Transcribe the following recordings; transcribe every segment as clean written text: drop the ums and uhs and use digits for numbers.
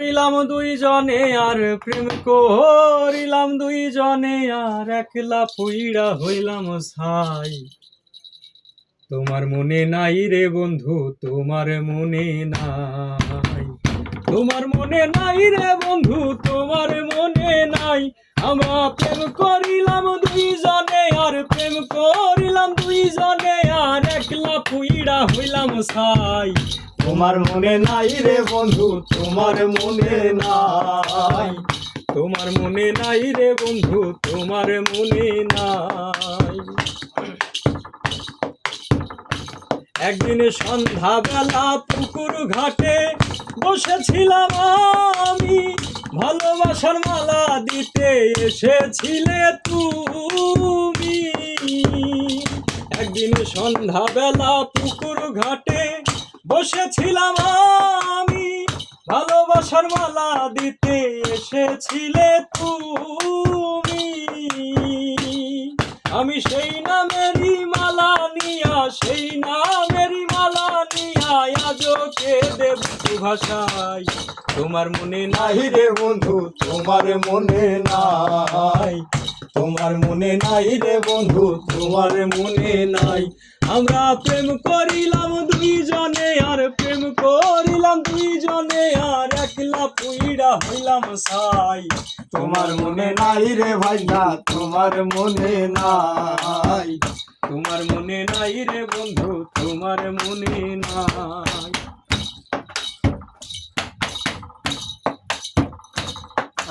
করিলাম দুইজনে আর প্রেম করিলাম দুইজনে আর একলা পুইড়া হইলাম ছাই। তোমার মনে নাই রে বন্ধু, তোমার মনে নাই, তোমার মনে নাই রে বন্ধু, তোমার মনে নাই। আমরা প্রেম করিলাম দুইজনে আর প্রেম করিলাম দুইজনে আর একলা পুইড়া হইলাম ছাই। তোমার মনে নাই রে বন্ধু, তোমার মনে নাই, তোমার মনে নাই রে বন্ধু, তোমার মনে নাই। একদিন সন্ধ্যাবেলা পুকুর ঘাটে বসেছিলাম আমি, ভালোবাসার মালা দিতে এসেছিলে তুমি। একদিন সন্ধ্যাবেলা পুকুর ঘাটে বসেছিলাম আমি, ভালোবাসার মালা দিতে এসেছিলে তুমি। আমি সেই নামেরই মালা নিয়া, সেই নামেরই মালা নিয়া আজও কেঁদে বুকু ভাষাই। তোমার মনে নাই রে বন্ধু, তোমার মনে নাই, তোমার মনে নাই রে বন্ধু, তোমার মনে নাই। আমরা প্রেম করিলাম দুইজনে আর প্রেম করিলাম দুইজনে আর একলা পুইড়া হইলাম ছাই। তোমার মনে নাই রে ভাইনা, তোমার মনে নাই, তোমার মনে নাই রে বন্ধু, তোমার মনে নাই।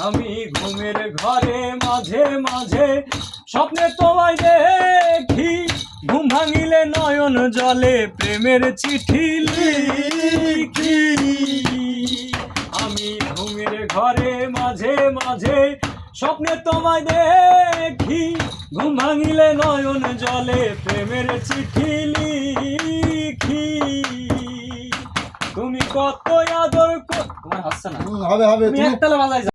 আমি ঘুমের ঘরে মাঝে মাঝে স্বপ্নে তোমায় দেখি, ঘুম ভাঙিলে নয়ন জলে প্রেমের চিঠি লিখি। আমি ঘুমের ঘরে মাঝে মাঝে স্বপ্নে তোমায় দেখি, ঘুম ভাঙিলে নয়ন জলে প্রেমের চিঠি লিখি। তুমি কত আদর, তোমার হাসছে না, হবে হবে, তুমি একতালা বাজাই।